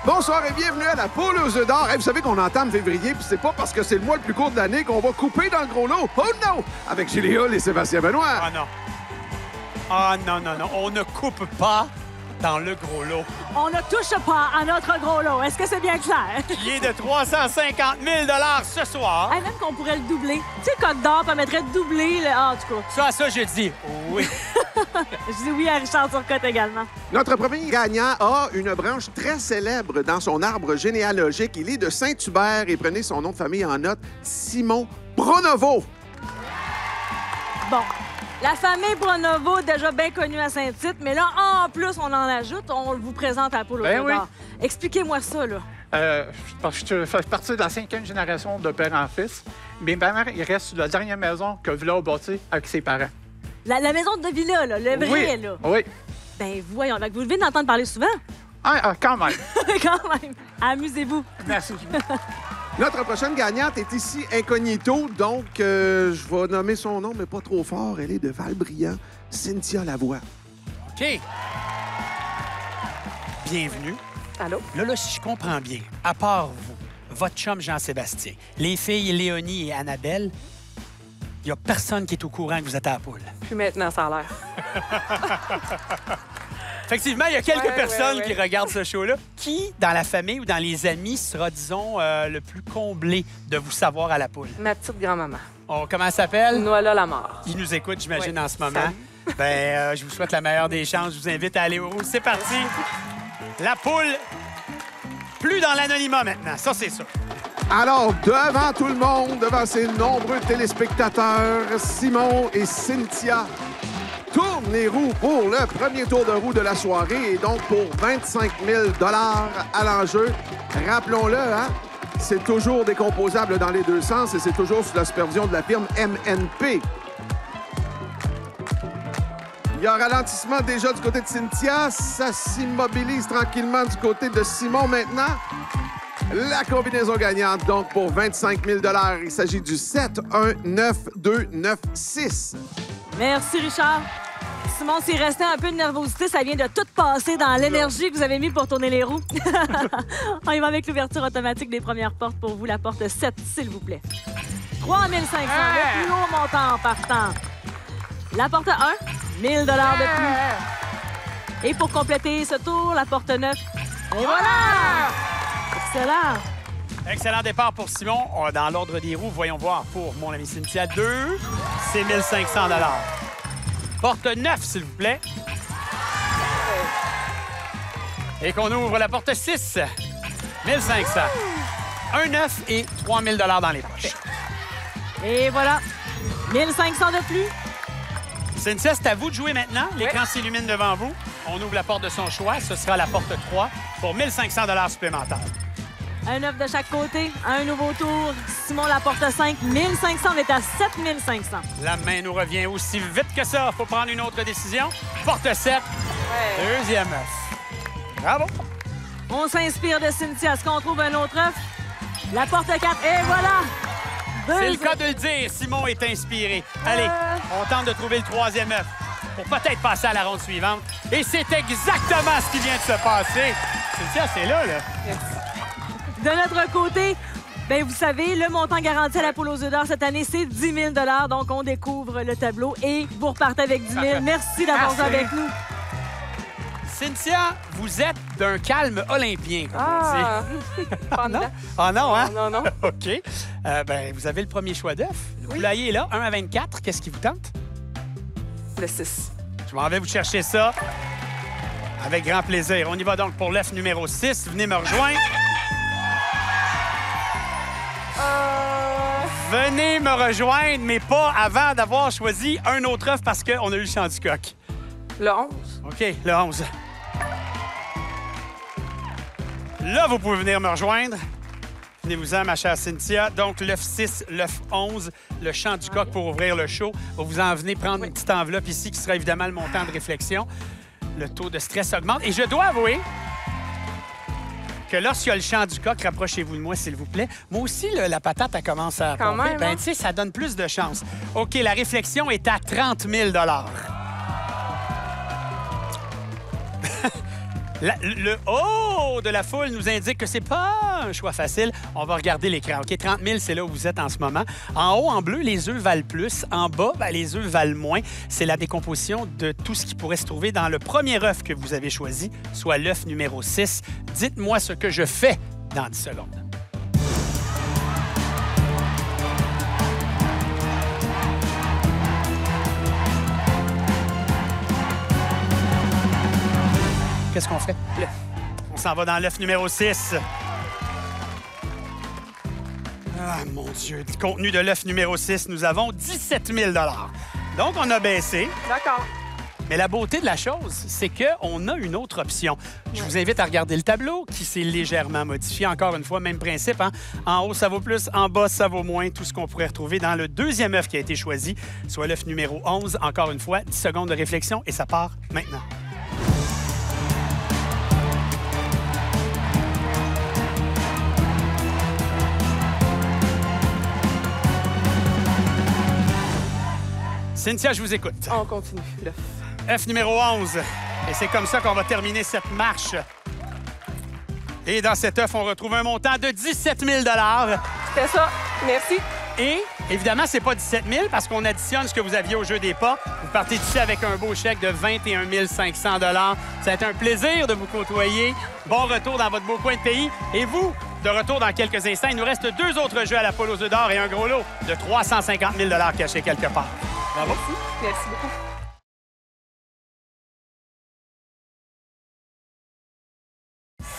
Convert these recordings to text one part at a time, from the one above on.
Bonsoir et bienvenue à la poule aux œufs d'or. Hey, vous savez qu'on entame février, puis c'est pas parce que c'est le mois le plus court de l'année qu'on va couper dans le gros lot. Oh non! Avec Julie Hull et Sébastien Benoît. Ah non. Ah non, non, non. On ne coupe pas dans le gros lot. On ne touche pas à notre gros lot. Est-ce que c'est bien clair? Qui est de 350 000 ce soir. Hey, même qu'on pourrait le doubler. Tu sais, Coq d'or permettrait de doubler le... Ah, en tout cas. Ça, je dis oui. Je dis oui à Richard Turcotte également. Notre premier gagnant a une branche très célèbre dans son arbre généalogique. Il est de Saint-Hubert et prenez son nom de famille en note, Simon Pronovo. Bon. La famille Pronovo, déjà bien connue à Saint-Tite, mais là, en plus, on en ajoute, on vous présente à la poule aux œufs d'or. Expliquez-moi ça, là. Je fais partie de la 5e génération de père en fils. Mais ma mère, il reste la dernière maison que Villa a bâtie avec ses parents. La maison de Villa, là, le vrai, là. Oui. Ben voyons, donc vous devez en entendre parler souvent. Quand même. Quand même. Amusez-vous. Merci. Notre prochaine gagnante est ici incognito, donc je vais nommer son nom, mais pas trop fort. Elle est de Val-Brillant, Cynthia Lavoie. OK. Bienvenue. Allô? Là, si je comprends bien, à part vous, votre chum Jean-Sébastien, les filles Léonie et Annabelle, il n'y a personne qui est au courant que vous êtes à la poule. Puis maintenant, ça a l'air. Effectivement, il y a quelques personnes ouais. qui regardent ce show-là. Qui, dans la famille ou dans les amis, sera, disons, le plus comblé de vous savoir à la poule? Ma petite grand-maman. Comment elle s'appelle? Noëlla Lamar. Il nous écoute, j'imagine, Oui. en ce moment. Salut. Je vous souhaite la meilleure des chances. Je vous invite à aller au rouge. C'est parti. La poule, plus dans l'anonymat maintenant. Ça, c'est ça. Alors, devant tout le monde, devant ses nombreux téléspectateurs, Simon et Cynthia tournent les roues pour le premier tour de roue de la soirée et donc pour 25 000 à l'enjeu. Rappelons-le, hein, c'est toujours décomposable dans les deux sens et c'est toujours sous la supervision de la firme MNP. Il y a un ralentissement déjà du côté de Cynthia. Ça s'immobilise tranquillement du côté de Simon maintenant. La combinaison gagnante, donc, pour 25 000 il s'agit du 7-1-9-2-9-6. Merci, Richard. Simon, s'il restait un peu de nervosité, ça vient de tout passer dans l'énergie que vous avez mis pour tourner les roues. On y va avec l'ouverture automatique des premières portes pour vous. La porte 7, s'il vous plaît. 3 500, le plus haut montant en partant. La porte 1, 1 000 de plus. Et pour compléter ce tour, la porte 9. Et voilà! Excellent! Excellent départ pour Simon. Dans l'ordre des roues, voyons voir pour mon ami Cynthia 2, c'est 1 500 $. Porte 9, s'il vous plaît. Et qu'on ouvre la porte 6, 1 500. Un 9 et 3 000 $ dans les poches. Et voilà, 1 500 de plus. Cynthia, c'est à vous de jouer maintenant. L'écran s'illumine devant vous. On ouvre la porte de son choix. Ce sera la porte 3 pour 1 500 $ supplémentaires. Un 9 de chaque côté. Un nouveau tour. Simon, la porte 5. 1 500, on est à 7 500. La main nous revient aussi vite que ça. Faut prendre une autre décision. Porte 7. Deuxième œuf. Bravo. On s'inspire de Cynthia. Est-ce qu'on trouve un autre œuf? La porte 4. Et voilà! C'est le cas de le dire. Simon est inspiré. Allez, on tente de trouver le troisième œuf pour peut-être passer à la ronde suivante. Et c'est exactement ce qui vient de se passer. Cynthia, c'est là. De notre côté, bien, vous savez, le montant garanti à la poule aux œufs d'or cette année, c'est 10 000 $. Donc, on découvre le tableau et vous repartez avec 10 000 $. Merci d'avoir joué avec nous. Cynthia, vous êtes d'un calme olympien, comme on dit. Pas dedans. Ah non, hein? Non, non. OK. Vous avez le premier choix d'œuf. Le poulailler est là, 1 à 24. Qu'est-ce qui vous tente? Le 6. Je m'en vais vous chercher ça avec grand plaisir. On y va donc pour l'œuf numéro 6. Venez me rejoindre. Venez me rejoindre, mais pas avant d'avoir choisi un autre œuf parce qu'on a eu le chant du coq. Le 11. OK, le 11. Là, vous pouvez venir me rejoindre. Venez-vous-en, ma chère Cynthia. Donc, l'œuf 6, l'œuf 11, le chant du coq pour ouvrir le show. Vous en venez prendre une petite enveloppe ici qui sera évidemment le montant de réflexion. Le taux de stress augmente. Et je dois avouer que lorsqu'il y a le chant du coq, rapprochez-vous de moi, s'il vous plaît. Moi aussi, la patate, elle commence à Quand pomper. même, Ben, hein? tu sais, ça donne plus de chance. OK, la réflexion est à 30 000 $. Le haut de la foule nous indique que c'est pas un choix facile. On va regarder l'écran. OK, 30 000, c'est là où vous êtes en ce moment. En haut, en bleu, les œufs valent plus. En bas, ben, les œufs valent moins. C'est la décomposition de tout ce qui pourrait se trouver dans le premier œuf que vous avez choisi, soit l'œuf numéro 6. Dites-moi ce que je fais dans 10 secondes. Qu'est-ce qu'on fait? L'œuf. On s'en va dans l'œuf numéro 6. Ah, mon Dieu. Du contenu de l'œuf numéro 6, nous avons 17 000 Donc, on a baissé. D'accord. Mais la beauté de la chose, c'est qu'on a une autre option. Je vous invite à regarder le tableau qui s'est légèrement modifié. Encore une fois, même principe. Hein? En haut, ça vaut plus. En bas, ça vaut moins. Tout ce qu'on pourrait retrouver dans le deuxième œuf qui a été choisi, soit l'œuf numéro 11. Encore une fois, 10 secondes de réflexion et ça part maintenant. Cynthia, je vous écoute. On continue. L'œuf. Œuf numéro 11. Et c'est comme ça qu'on va terminer cette marche. Et dans cet œuf, on retrouve un montant de 17 000 C'était ça. Merci. Et évidemment, c'est pas 17 000 parce qu'on additionne ce que vous aviez au jeu des pas. Vous partez d'ici avec un beau chèque de 21 500 $. Ça a été un plaisir de vous côtoyer. Bon retour dans votre beau coin de pays. Et vous, de retour dans quelques instants, il nous reste 2 autres jeux à la poule aux œufs d'or et un gros lot de 350 000 $ cachés quelque part. Bravo. Merci beaucoup.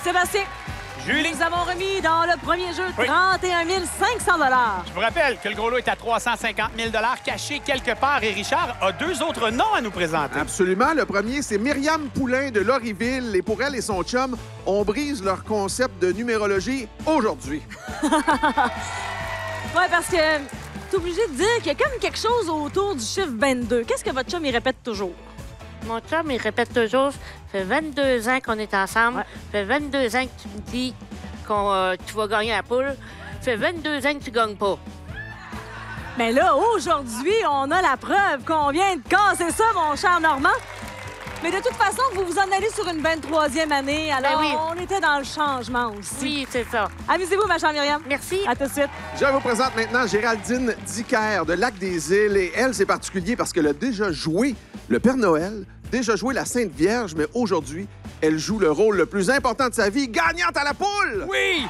Sébastien, Julie, nous avons remis dans le premier jeu Oui. 31 500 $. je vous rappelle que le gros lot est à 350 000 $ caché quelque part. Et Richard a 2 autres noms à nous présenter. Absolument. Le premier, c'est Myriam Poulain de Loriville. Et pour elle et son chum, on brise leur concept de numérologie aujourd'hui. Oui, parce que t'es obligé de dire qu'il y a comme quelque chose autour du chiffre 22. Qu'est-ce que votre chum, il répète toujours? Mon chum, il répète toujours, ça fait 22 ans qu'on est ensemble. Ouais. Ça fait 22 ans que tu me dis que tu vas gagner la poule. Ça fait 22 ans que tu gagnes pas. Mais là, aujourd'hui, on a la preuve qu'on vient de casser ça, mon cher Normand. Mais de toute façon, vous vous en allez sur une 23e année, alors Ben oui. on était dans le changement aussi. Oui, c'est ça. Amusez-vous, ma chère Myriam. Merci. À tout de suite. Je vous présente maintenant Géraldine Dicker de Lac-des-Îles. Et elle, c'est particulier parce qu'elle a déjà joué le Père Noël, déjà joué la Sainte Vierge, mais aujourd'hui, elle joue le rôle le plus important de sa vie, gagnante à la poule! Oui!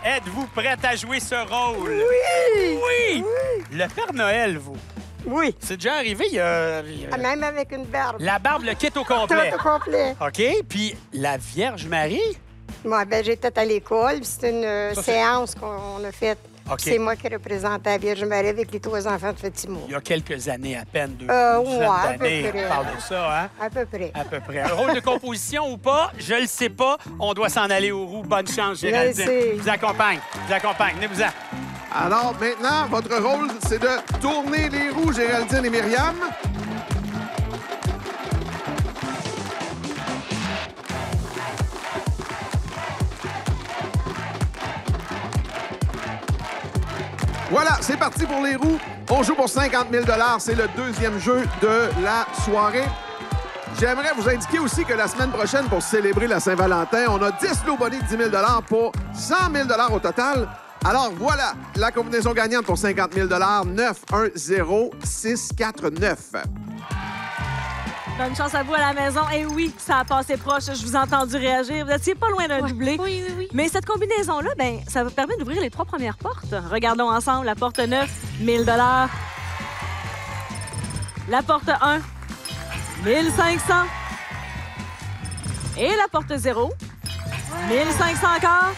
Êtes-vous prête à jouer ce rôle? Oui! Oui! Le Père Noël, vous. Oui. C'est déjà arrivé, il y a... Même avec une barbe. La barbe, le kit au Tout complet. au complet. OK? Puis la Vierge Marie? Moi, ben, j'étais à l'école. puis C'est une Ça, c'est- séance qu'on a faite. OK. C'est moi qui représentais la Vierge Marie avec les 3 enfants de Fatima. Il y a quelques années à peine, deux ouais, dizaines à peu d'années. près. On parle de ça, hein? À peu près. À peu près. Un rôle de composition ou pas, je le sais pas. On doit s'en aller aux roues. Bonne chance, Géraldine. Je le sais. Je vous accompagne. Je vous accompagne. Venez-vous-en. Alors maintenant, votre rôle, c'est de tourner les roues, Géraldine et Myriam. Voilà, c'est parti pour les roues. On joue pour 50 000 $. C'est le deuxième jeu de la soirée. J'aimerais vous indiquer aussi que la semaine prochaine, pour célébrer la Saint-Valentin, on a 10 lots bonnets de 10 000 $ pour 100 000 $ au total. Alors voilà, la combinaison gagnante pour 50 000 $, 9, 1, 0, 6, 4, 9. Bonne chance à vous à la maison. Et oui, ça a passé proche. Je vous ai entendu réagir. Vous étiez pas loin d'un doublé. Oui, oui, oui. Mais cette combinaison-là, ben, ça vous permet d'ouvrir les 3 premières portes. Regardons ensemble la porte 9, 1000 $. La porte 1, 1500. Et la porte 0, 1500 encore.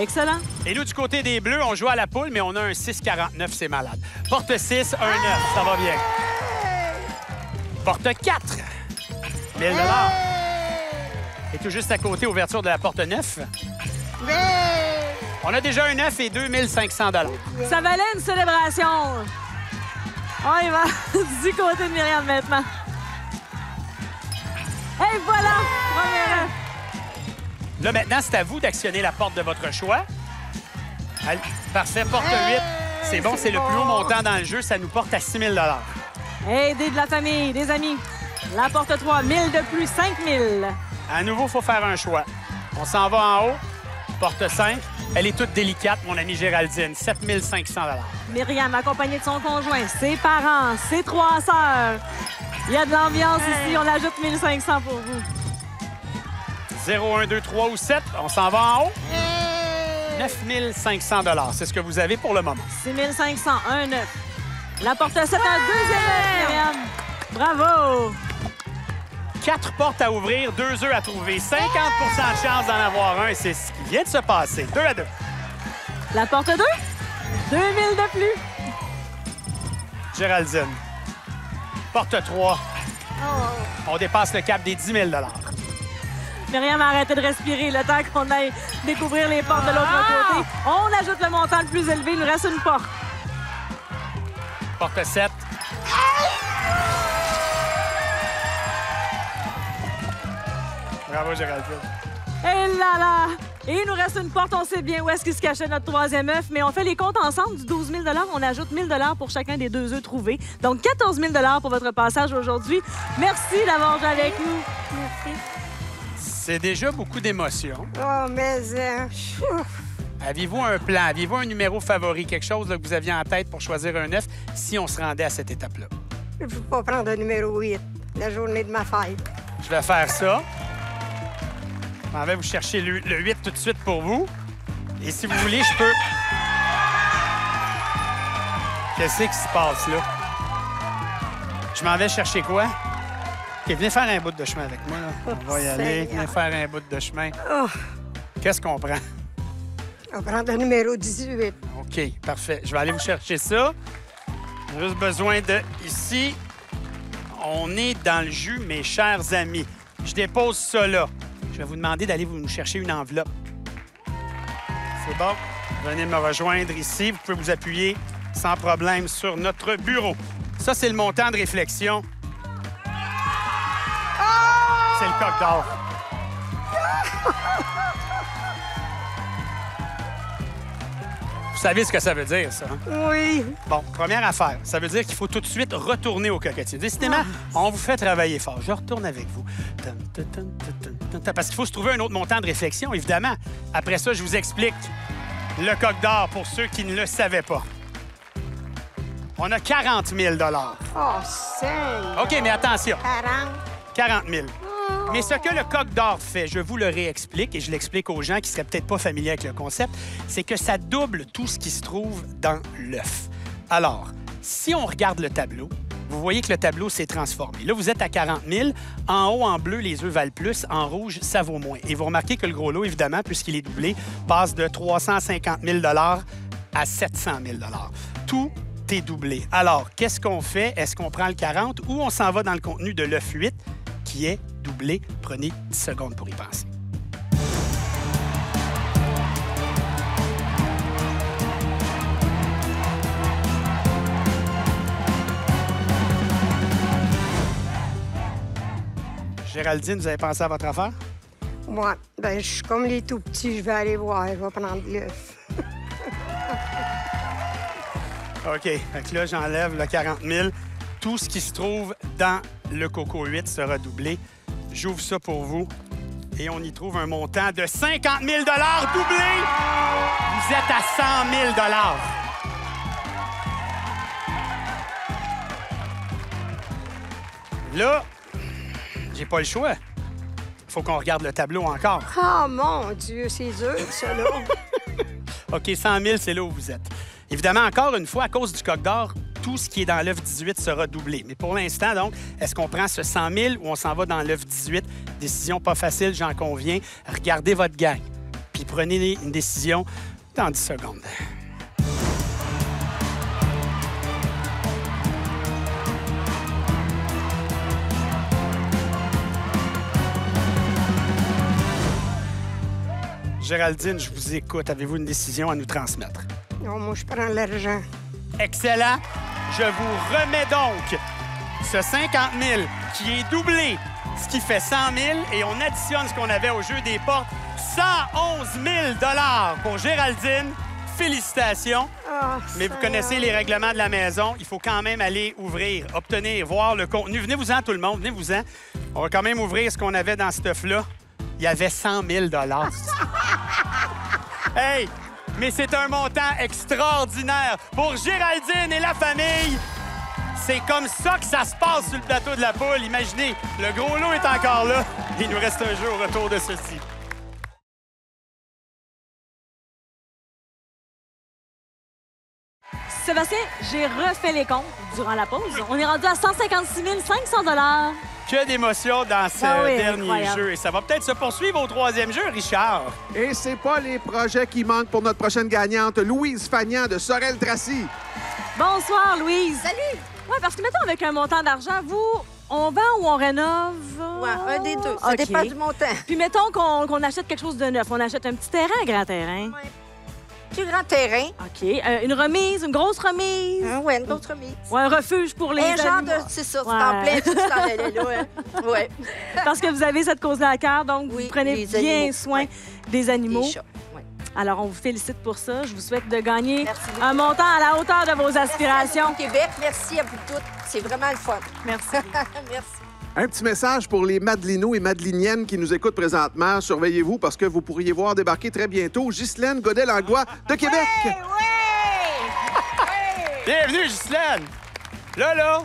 Excellent. Et nous, du côté des Bleus, on joue à la poule, mais on a un 6,49, c'est malade. Porte 6, 1, 9, ça va bien. Porte 4, 1000 $. Et tout juste à côté, ouverture de la porte 9. On a déjà un 9 et 2500 $. Ça valait une célébration. On y va du côté de Myriam maintenant. Et voilà! Premier œuf. Là, maintenant, c'est à vous d'actionner la porte de votre choix. Allez, parfait, porte 8. C'est bon, c'est le plus haut montant dans le jeu. Ça nous porte à 6 000 $. Aidez de la famille, des amis. La porte 3, 1000 de plus, 5000. À nouveau, il faut faire un choix. On s'en va en haut. Porte 5. Elle est toute délicate, mon amie Géraldine. 7500 $. Myriam, accompagnée de son conjoint, ses parents, ses 3 sœurs. Il y a de l'ambiance ici. On ajoute 1500 pour vous. 0, 1, 2, 3 ou 7. On s'en va en haut. 9500 $. C'est ce que vous avez pour le moment. 6500, 1, 9. La porte 7 en deuxième, Myriam. Bravo! 4 portes à ouvrir, 2 œufs à trouver. 50 de chance d'en avoir un. Et c'est ce qui vient de se passer. 2 à 2. La porte 2, 2000 de plus. Géraldine. Porte 3. On dépasse le cap des 10 000 $. Myriam a arrêté de respirer le temps qu'on aille découvrir les portes de l'autre côté. On ajoute le montant le plus élevé. Il nous reste une porte. Porte 7. Bravo, Géraldine. Et là là! Et il nous reste une porte. On sait bien où est-ce qu'il se cachait notre troisième œuf, mais on fait les comptes ensemble du 12 000 $. On ajoute 1 000 $ pour chacun des 2 œufs trouvés. Donc, 14 000 $ pour votre passage aujourd'hui. Merci d'avoir joué avec nous. Merci. C'est déjà beaucoup d'émotions. Oh, mais... Aviez-vous un plan? Aviez-vous un numéro favori? Quelque chose là, que vous aviez en tête pour choisir un œuf si on se rendait à cette étape-là? Je ne peux pas prendre le numéro 8, la journée de ma fête. Je vais faire ça. Je m'en vais vous chercher le 8 tout de suite pour vous. Et si vous voulez, je peux... Qu'est-ce qui se passe, là? Je m'en vais chercher quoi? OK, venez faire un bout de chemin avec moi, là. On va y aller. Venez faire un bout de chemin. Oh, Qu'est-ce qu'on prend? on va prendre le numéro 18. OK, parfait. Je vais aller vous chercher ça. J'ai juste besoin de... Ici, on est dans le jus, mes chers amis. Je dépose ça là. Je vais vous demander d'aller vous nous chercher une enveloppe. C'est bon? Venez me rejoindre ici. Vous pouvez vous appuyer sans problème sur notre bureau. Ça, c'est le montant de réflexion. C'est le coq d'or. Vous savez ce que ça veut dire, ça? Hein? Oui. Bon, première affaire, ça veut dire qu'il faut tout de suite retourner au cocotier. Décidément, on vous fait travailler fort. Je retourne avec vous. Parce qu'il faut se trouver un autre montant de réflexion, évidemment. Après ça, je vous explique le coq d'or pour ceux qui ne le savaient pas. On a 40 000 $. Oh, Seigneur. OK, mais attention, 40. 40 000. Mais ce que le coq d'or fait, je vous le réexplique et je l'explique aux gens qui seraient peut-être pas familiers avec le concept, c'est que ça double tout ce qui se trouve dans l'œuf. Alors, si on regarde le tableau, vous voyez que le tableau s'est transformé. Là, vous êtes à 40 000. En haut, en bleu, les œufs valent plus. En rouge, ça vaut moins. Et vous remarquez que le gros lot, évidemment, puisqu'il est doublé, passe de 350 000 $ à 700 000 $. Tout est doublé. Alors, qu'est-ce qu'on fait? Est-ce qu'on prend le 40 ou on s'en va dans le contenu de l'œuf 8 qui est doublé? Prenez 10 secondes pour y penser. Géraldine, vous avez pensé à votre affaire? Moi, ben, je suis comme les tout petits. Je vais aller voir. Je vais prendre l'œuf. OK. Fait que là, j'enlève le 40 000. Tout ce qui se trouve dans le Coco 8 sera doublé. J'ouvre ça pour vous et on y trouve un montant de 50 000 $ doublé. Vous êtes à 100 000 $. Là, j'ai pas le choix. Il faut qu'on regarde le tableau encore. Oh, mon Dieu, c'est dur, ça, là. OK, 100 000, c'est là où vous êtes. Évidemment, encore une fois, à cause du coq d'or, tout ce qui est dans l'œuf 18 sera doublé. Mais pour l'instant, donc, est-ce qu'on prend ce 100 000 ou on s'en va dans l'œuf 18? Décision pas facile, j'en conviens. Regardez votre gang, puis prenez une décision dans 10 secondes. Géraldine, je vous écoute. Avez-vous une décision à nous transmettre? Non, moi, je prends l'argent. Excellent. Je vous remets donc ce 50 000 qui est doublé, ce qui fait 100 000, et on additionne ce qu'on avait au jeu des portes, 111 000 $ pour Géraldine, félicitations. Mais vous connaissez les règlements de la maison. Il faut quand même aller ouvrir, obtenir, voir le contenu. Venez-vous-en, tout le monde. Venez-vous-en. On va quand même ouvrir ce qu'on avait dans ce stuff-là. Il y avait 100 000 $. Hey! Mais c'est un montant extraordinaire pour Géraldine et la famille. C'est comme ça que ça se passe sur le plateau de la poule. Imaginez, le gros lot est encore là. Il nous reste un jeu au retour de ceci. Sébastien, j'ai refait les comptes durant la pause. On est rendu à 156 500 $. Que d'émotions dans ce Ah oui, dernier incroyable. jeu. Et ça va peut-être se poursuivre au troisième jeu, Richard. Et c'est pas les projets qui manquent pour notre prochaine gagnante, Louise Fagnan de Sorel-Tracy. Bonsoir, Louise. Salut. Oui, parce que mettons, avec un montant d'argent, vous, on vend ou on rénove? Ouais, un des deux. Ça OK. dépend du montant. Puis mettons qu'on achète quelque chose de neuf. On achète un petit terrain, un grand terrain. Plus grand terrain. OK. Une remise, une grosse remise. Oui, une autre remise. Ou un refuge pour les Un genre animaux. de... C'est ça, tu Ouais. t'en plais, tu t'en allais là. Hein? Ouais. Parce que vous avez cette cause-là à cœur, donc Oui, vous prenez les bien animaux. soin Ouais. des animaux. Les chats. Ouais. Alors, on vous félicite pour ça. Je vous souhaite de gagner Merci beaucoup. un montant à la hauteur de vos Merci à aspirations. vous, Québec. Merci à vous toutes. C'est vraiment le fun. Merci. Merci. Un petit message pour les Madelinots et Madeliniennes qui nous écoutent présentement. Surveillez-vous parce que vous pourriez voir débarquer très bientôt Ghislaine Godet-Langlois de Québec. Bienvenue, Ghislaine. Là,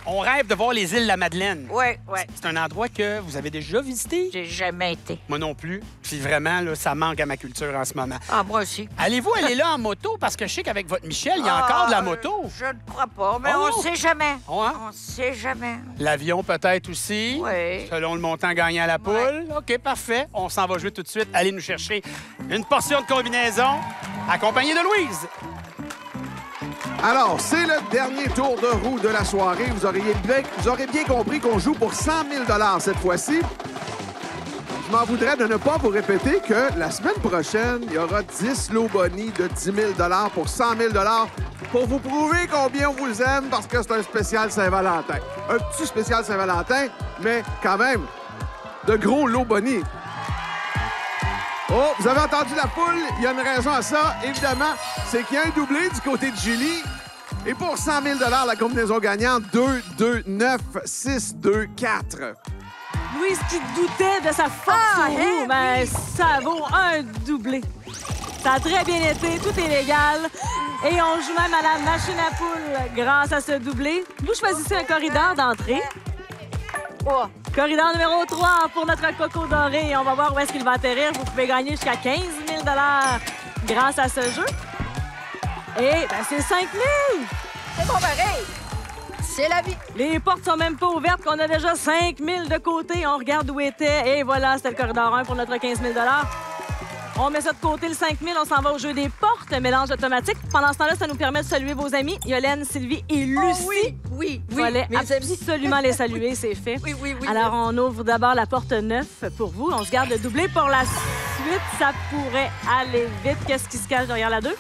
on rêve de voir les îles de la Madeleine. Oui. C'est un endroit que vous avez déjà visité? J'ai jamais été. Moi non plus. Puis vraiment, là, ça manque à ma culture en ce moment. Ah, moi aussi. Allez-vous aller là en moto? Parce que je sais qu'avec votre Michel, il y a encore de la moto. Je ne crois pas, mais Oh! on sait jamais. Oh, hein? On sait jamais. L'avion peut-être aussi. Oui. Selon le montant gagné à la poule. OK, parfait. On s'en va jouer tout de suite. Allez nous chercher une portion de combinaison accompagnée de Louise. Alors, c'est le dernier tour de roue de la soirée. Vous aurez bien compris qu'on joue pour 100 000 $ cette fois-ci. Je m'en voudrais de ne pas vous répéter que la semaine prochaine, il y aura 10 lots bonus de 10 000 $ pour 100 000 $ pour vous prouver combien on vous aime parce que c'est un spécial Saint-Valentin. Un petit spécial Saint-Valentin, mais quand même, de gros lots bonus. Oh, vous avez entendu la poule? Il y a une raison à ça, évidemment. C'est qu'il y a un doublé du côté de Julie. Et pour 100 000 $ la combinaison gagnante, 2, 2, 9, 6, 2, 4. Louise qui doutait de sa force au roue, mais ça vaut un doublé. Ça a très bien été, tout est légal. Et on joue même à la machine à poule grâce à ce doublé. Vous choisissez un corridor d'entrée. Corridor numéro 3 pour notre coco doré. On va voir où est-ce qu'il va atterrir. Vous pouvez gagner jusqu'à 15 000 $ grâce à ce jeu. Et c'est 5 000 C'est bon, pareil. C'est la vie. Les portes sont même pas ouvertes, qu'on a déjà 5 000 de côté. On regarde où était. Et voilà, c'était le corridor 1 pour notre 15 000 $. On met ça de côté, le 5 000. On s'en va au jeu des portes, mélange automatique. Pendant ce temps-là, ça nous permet de saluer vos amis, Yolène, Sylvie et Lucie. Oui. Il fallait mes amis. absolument les saluer, c'est fait. Oui. Alors, on ouvre d'abord la porte 9 pour vous. On se garde le doublé pour la suite. Ça pourrait aller vite. Qu'est-ce qui se cache derrière la 2?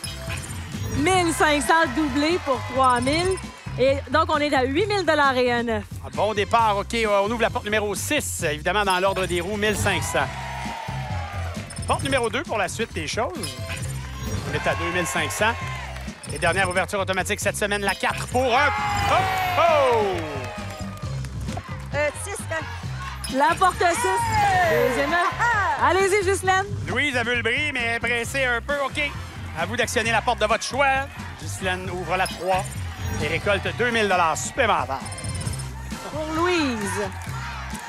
1500 doublés pour 3000. Et donc, on est à 8 000 $ et un 9. Bon départ, OK. On ouvre la porte numéro 6, évidemment, dans l'ordre des roues, 1500. Porte numéro 2 pour la suite des choses. On est à 2500. Et dernière ouverture automatique cette semaine, la 4 pour un... Oh! 6. La porte 6. Deuxième œuf. Allez-y, Ghislaine. Louise a vu le bris, mais elle est pressée un peu. OK. À vous d'actionner la porte de votre choix. Ghislaine ouvre la 3 et récolte 2000 $ supplémentaires. Pour Louise.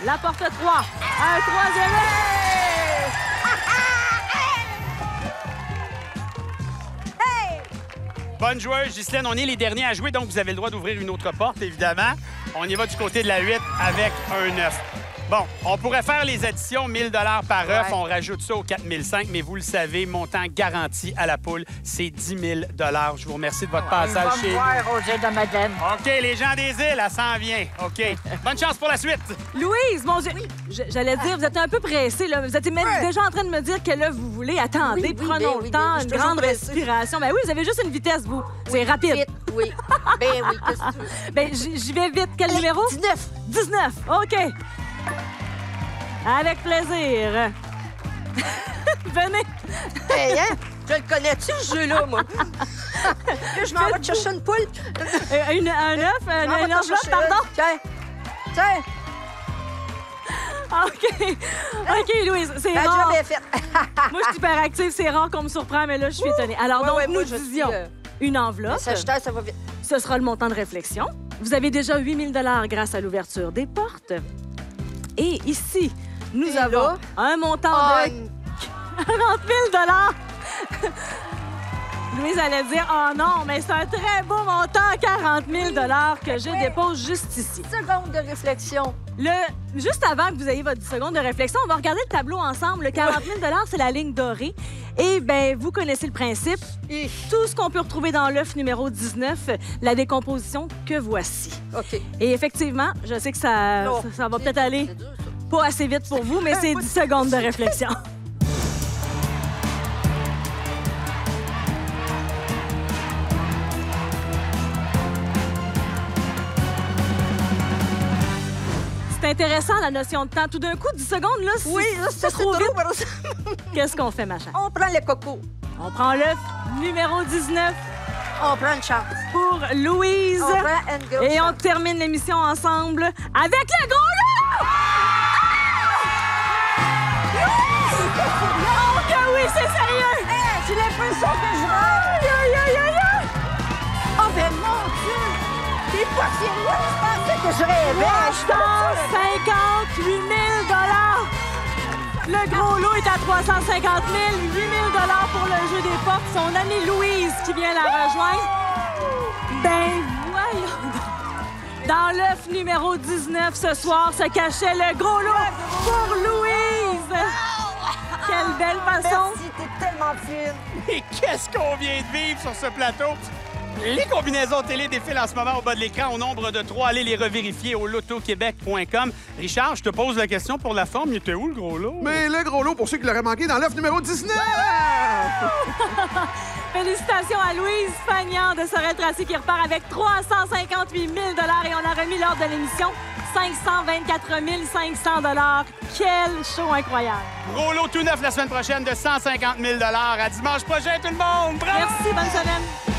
La porte 3. Un troisième œuf. Bonne joueuse, Ghislaine. On est les derniers à jouer, donc vous avez le droit d'ouvrir une autre porte, évidemment. On y va du côté de la 8 avec un 9. Bon, on pourrait faire les additions 1000 $ par œuf. On rajoute ça au 4005, mais vous le savez, montant garanti à la poule, c'est 10 000 $. Je vous remercie de votre passage Va chez me nous. voir, Roger de Madeleine. OK, les gens des îles, elle s'en vient. OK. Bonne chance pour la suite. Louise, mon Dieu. J'allais dire, vous êtes un peu pressée, là. Vous êtes même déjà en train de me dire quelle œuf vous voulez. Attendez, Oui, prenons oui, le temps, je suis une toujours grande pressée. respiration. Ben oui, vous avez juste une vitesse, vous. C'est rapide. Vite, oui. Ben oui, qu'est-ce que tu veux? Ben, j'y vais vite. Quel numéro? 19. 19. OK. Avec plaisir. Venez. Hey, hein? Je le connais-tu, ce jeu-là, moi? Là, je m'en vais te chercher une poule. Un œuf, Je m'en vais une te enveloppe, chercher pardon. Tiens. OK. OK, Louise, c'est La rare. job est faite. Moi, je suis hyperactive, c'est rare qu'on me surprend, mais là, je suis étonnée. Alors, Ouais, donc, ouais, nous moi, je suis, disions une enveloppe. Sagittaire, ça va vite. Ce sera le montant de réflexion. Vous avez déjà 8 000 grâce à l'ouverture des portes. Et ici, nous Et avons là? un montant Ah, de 40 000 Louise allait dire, oh non, mais c'est un très beau montant, 40 000 que je dépose juste ici. seconde de réflexion. Juste avant que vous ayez votre 10 secondes de réflexion, on va regarder le tableau ensemble. Le 40 000 c'est la ligne dorée. Et bien, vous connaissez le principe. Tout ce qu'on peut retrouver dans l'œuf numéro 19, la décomposition que voici. OK. Et effectivement, je sais que ça va peut-être aller C'est dur, ça. pas assez vite pour vous, mais c'est 10 secondes de réflexion. C'est intéressant, la notion de temps. Tout d'un coup, 10 secondes, là, Oui, là, c'est trop vite. vite. Qu'est-ce qu'on fait, machin? On prend le coco. On prend l'œuf numéro 19 On prend une chance. pour Louise. On prend une grosse Et on chance. termine l'émission ensemble avec le gros lot! Oh que oui, c'est sérieux! Hey, j'ai l'impression que je rêve. Aïe, aïe, aïe, aïe! Oh, ben mon Dieu! T'es pas sérieux? Je pensais que je rêvais. 358 000 Le gros lot est à 350 000 8 000 pour le jeu des portes. Son amie Louise qui vient la rejoindre. Ben voyons donc. Dans l'œuf numéro 19 ce soir se cachait le gros lot pour Louise. Quelle belle façon. Merci, t'es tellement fine. Et qu'est-ce qu'on vient de vivre sur ce plateau? Les combinaisons télé défilent en ce moment au bas de l'écran au nombre de 3. Allez les revérifier au lotoquebec.com. Richard, je te pose la question pour la forme. Il était où, le gros lot? Mais le gros lot, pour ceux qui l'auraient manqué, dans l'œuf numéro 19! Félicitations à Louise Fagnan de Sorel-Tracy qui repart avec 358 000 et on a remis lors de l'émission 524 500 Quel show incroyable! Gros lot tout neuf la semaine prochaine de 150 000 À dimanche prochain, tout le monde! Bravo! Merci, bonne semaine!